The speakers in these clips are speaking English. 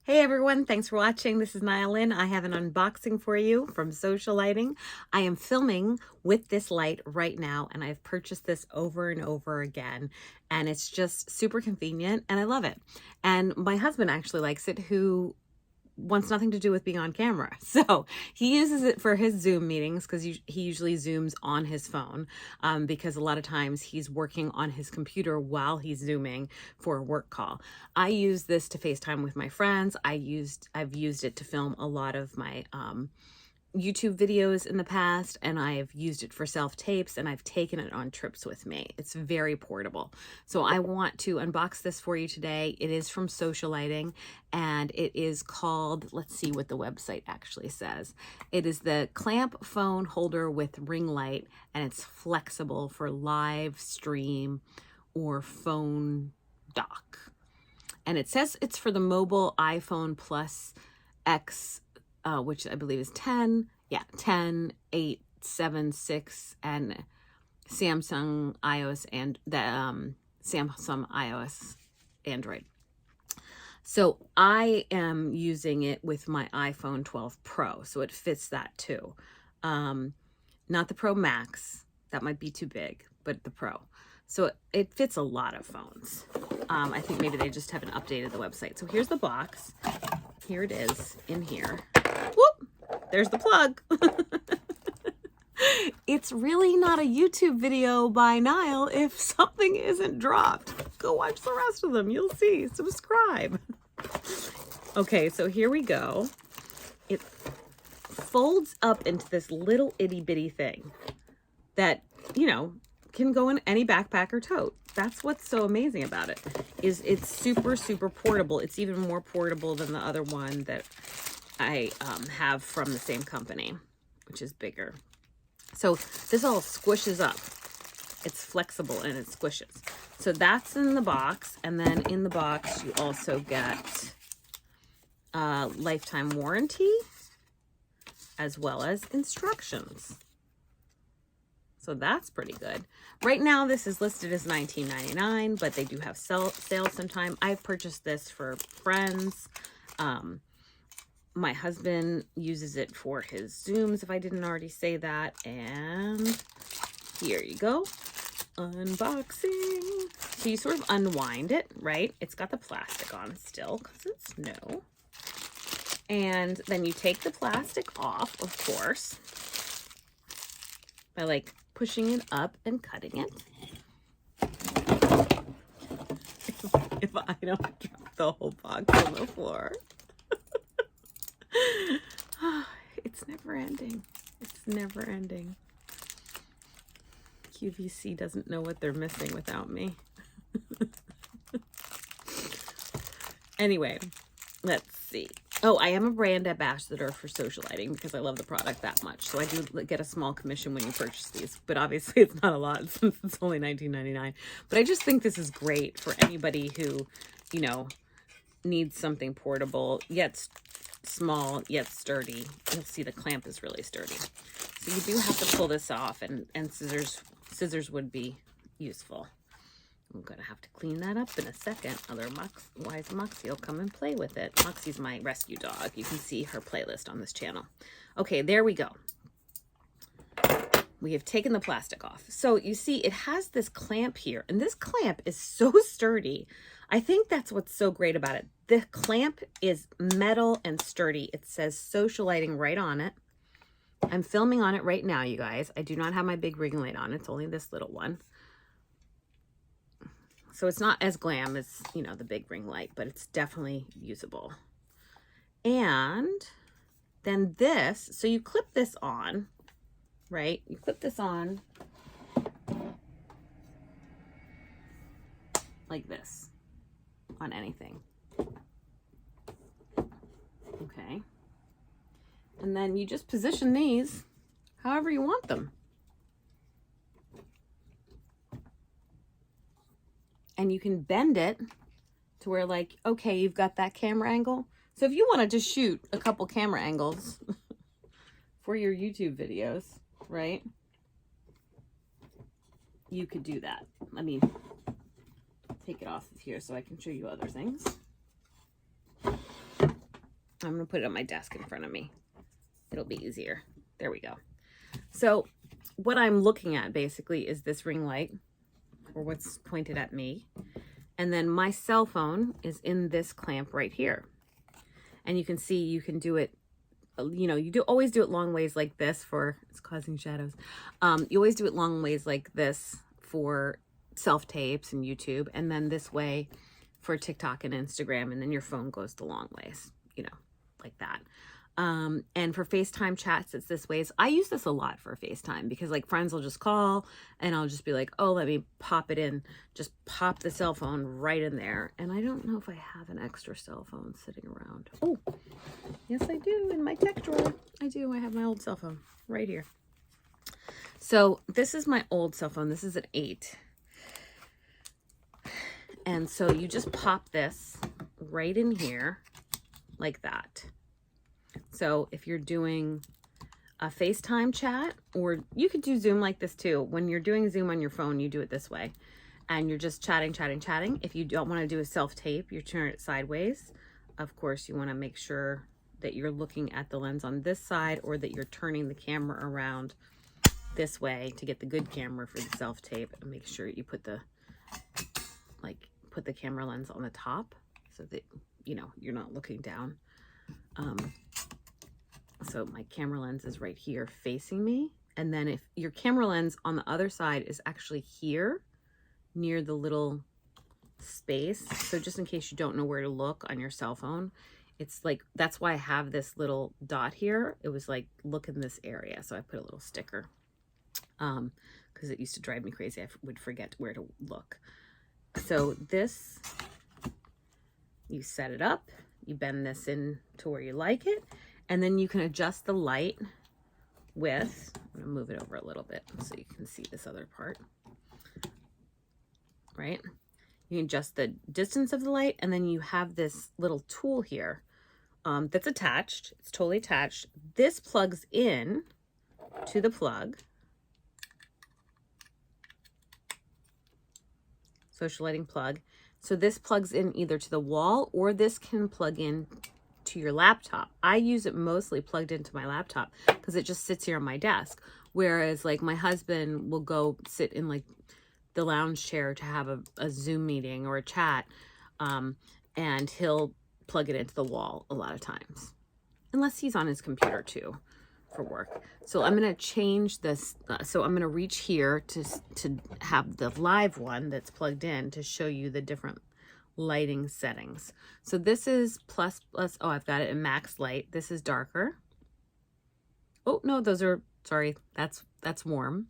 Hey everyone, thanks for watching. This is Nyle Lynn. I have an unboxing for you from Socialite Lighting. I am filming with this light right now and I've purchased this over and over again and it's just super convenient and I love it. And my husband actually likes it, who wants nothing to do with being on camera. So he uses it for his Zoom meetings because he usually Zooms on his phone because a lot of times he's working on his computer while he's Zooming for a work call. I use this to FaceTime with my friends. I've used it to film a lot of my YouTube videos in the past, and I've used it for self-tapes, and I've taken it on trips with me. It's very portable. So I want to unbox this for you today. It is from Socialite Lighting, and it is called, let's see what the website actually says. It is the clamp phone holder with ring light, and it's flexible for live stream or phone dock. And it says it's for the mobile iPhone Plus X, which I believe is 10, 8, 7, 6, and Samsung iOS and the Samsung iOS Android. So I am using it with my iPhone 12 Pro, so it fits that too. Not the Pro Max, that might be too big, but the Pro. So it fits a lot of phones. I think maybe they just haven't updated the website. So here's the box. Here it is in here. Whoop! There's the plug. It's really not a YouTube video by Nyle if something isn't dropped. Go watch the rest of them. You'll see. Subscribe. Okay, so here we go. It folds up into this little itty bitty thing that, you know, can go in any backpack or tote. That's what's so amazing about it, is it's super, super portable. It's even more portable than the other one that I have from the same company, which is bigger. So this all squishes up. It's flexible and it squishes. So that's in the box. And then in the box, you also get a lifetime warranty as well as instructions. So that's pretty good. Right now, this is listed as $19.99, but they do have sales sometime. I've purchased this for friends. My husband uses it for his Zooms, if I didn't already say that. And here you go. Unboxing. So you sort of unwind it, right? It's got the plastic on still because it's new. And then you take the plastic off, of course, by like pushing it up and cutting it. If I don't drop the whole box on the floor. It's never ending. It's never ending. QVC doesn't know what they're missing without me. Anyway, let's see. Oh, I am a brand ambassador for Socialite Lighting because I love the product that much. So I do get a small commission when you purchase these, but obviously it's not a lot since it's only $19.99. But I just think this is great for anybody who, you know, needs something portable, yet small, yet sturdy. You'll see the clamp is really sturdy. So you do have to pull this off, and scissors would be useful. I'm gonna have to clean that up in a second, otherwise Moxie will come and play with it. Moxie's my rescue dog. You can see her playlist on this channel. Okay, there we go. We have taken the plastic off. So you see it has this clamp here, and this clamp is so sturdy. I think that's what's so great about it. The clamp is metal and sturdy. It says Socialite Lighting right on it. I'm filming on it right now, you guys. I do not have my big ring light on. It's only this little one. So it's not as glam as, you know, the big ring light, but it's definitely usable. And then this, so you clip this on, right? You clip this on like this on anything. Okay. And then you just position these however you want them. And you can bend it to where, like, okay, you've got that camera angle. So if you want to just shoot a couple camera angles for your YouTube videos, right? You could do that. Let me take it off of here so I can show you other things. I'm going to put it on my desk in front of me. It'll be easier. There we go. So what I'm looking at basically is this ring light, or what's pointed at me. And then my cell phone is in this clamp right here. And you can see you can do it, you know, you always do it long ways like this for, it's causing shadows. You always do it long ways like this for self-tapes and YouTube, and then this way for TikTok and Instagram, and then your phone goes the long ways, you know, like that. And for FaceTime chats, it's this ways. I use this a lot for FaceTime because like friends will just call and I'll just be like, oh, let me pop it in. Just pop the cell phone right in there. And I don't know if I have an extra cell phone sitting around. Oh, yes, I do. In my tech drawer. I do. I have my old cell phone right here. So this is my old cell phone. This is an 8. And so you just pop this right in here like that. So if you're doing a FaceTime chat, or you could do Zoom like this too. When you're doing Zoom on your phone, you do it this way. And you're just chatting. If you don't want to do a self-tape, you turn it sideways. Of course, you want to make sure that you're looking at the lens on this side, or that you're turning the camera around this way to get the good camera for the self-tape. And make sure you put the camera lens on the top so that, you know, you're not looking down. So my camera lens is right here facing me. And then if your camera lens on the other side is actually here near the little space. So just in case you don't know where to look on your cell phone, it's like, that's why I have this little dot here. It was like, look in this area. So I put a little sticker, because it used to drive me crazy. I would forget where to look. So this, you set it up, you bend this in to where you like it, and then you can adjust the light with, I'm gonna move it over a little bit so you can see this other part, right? You can adjust the distance of the light, and then you have this little tool here that's attached. It's totally attached. This plugs in to the plug. Social lighting plug. So this plugs in either to the wall, or this can plug in to your laptop. I use it mostly plugged into my laptop because it just sits here on my desk. Whereas like my husband will go sit in like the lounge chair to have a Zoom meeting or a chat, and he'll plug it into the wall a lot of times, unless he's on his computer too for work. So I'm going to change this. So I'm going to reach here to have the live one that's plugged in to show you the different lighting settings. So this is plus. Oh, I've got it in max light. This is darker. Oh no, those are, sorry. That's warm.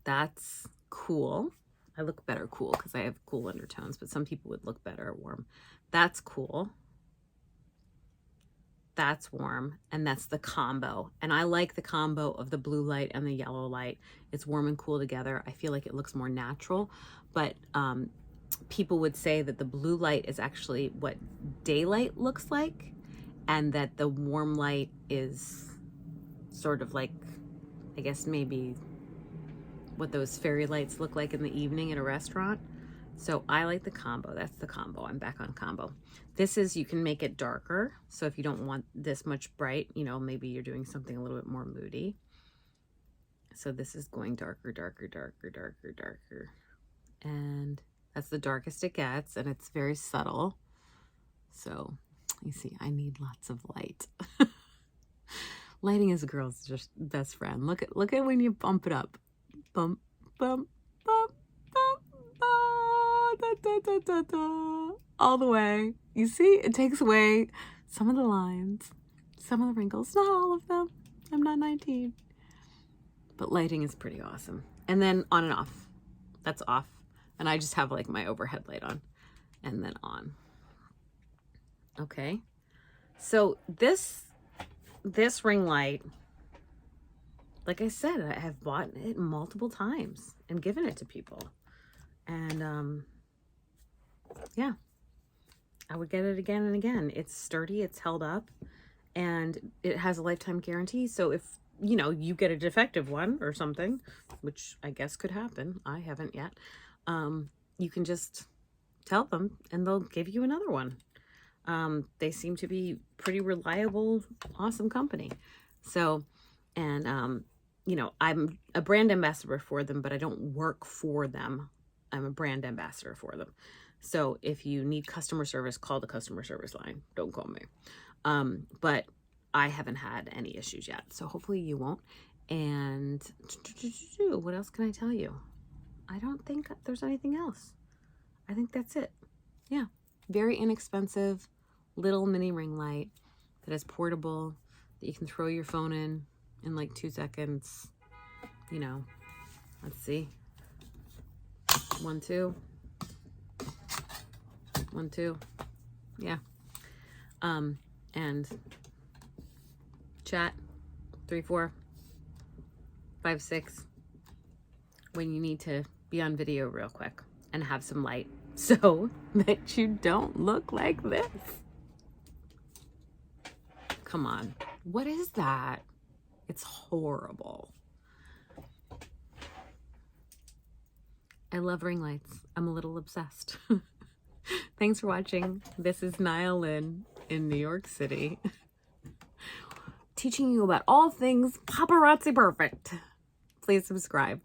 That's cool. I look better cool because I have cool undertones, but some people would look better warm. That's cool. That's warm, and that's the combo. And I like the combo of the blue light and the yellow light. It's warm and cool together. I feel like it looks more natural, but people would say that the blue light is actually what daylight looks like, and that the warm light is sort of like, I guess maybe what those fairy lights look like in the evening at a restaurant. So I like the combo. That's the combo. I'm back on combo. This is, you can make it darker. So if you don't want this much bright, you know, maybe you're doing something a little bit more moody. So this is going darker, darker, darker, darker, darker. And that's the darkest it gets, and it's very subtle. So you see, I need lots of light. Lighting is a girl's just best friend. Look at when you bump it up. Bump, bump, bump, bump, bump, da, da, da, da, da. All the way. You see, it takes away some of the lines, some of the wrinkles, not all of them. I'm not 19. But lighting is pretty awesome. And then on and off. That's off. And I just have like my overhead light on and then on. Okay. So this ring light, like I said, I have bought it multiple times and given it to people. And yeah, I would get it again and again. It's sturdy, it's held up, and it has a lifetime guarantee. So if, you know, you get a defective one or something, which I guess could happen, I haven't yet, you can just tell them and they'll give you another one. They seem to be pretty reliable, awesome company. So, and you know, I'm a brand ambassador for them, but I don't work for them. I'm a brand ambassador for them. So if you need customer service, call the customer service line. Don't call me. But I haven't had any issues yet. So hopefully you won't. And what else can I tell you? I don't think there's anything else. I think that's it. Yeah. Very inexpensive little mini ring light that is portable, that you can throw your phone in like 2 seconds. You know, let's see. 1, 2. 1, 2. Yeah. And chat 3, 4, 5, 6 when you need to be on video real quick and have some light so that you don't look like this. Come on. What is that? It's horrible. I love ring lights. I'm a little obsessed. Thanks for watching. This is Nyle Lynn in New York City, teaching you about all things paparazzi perfect. Please subscribe.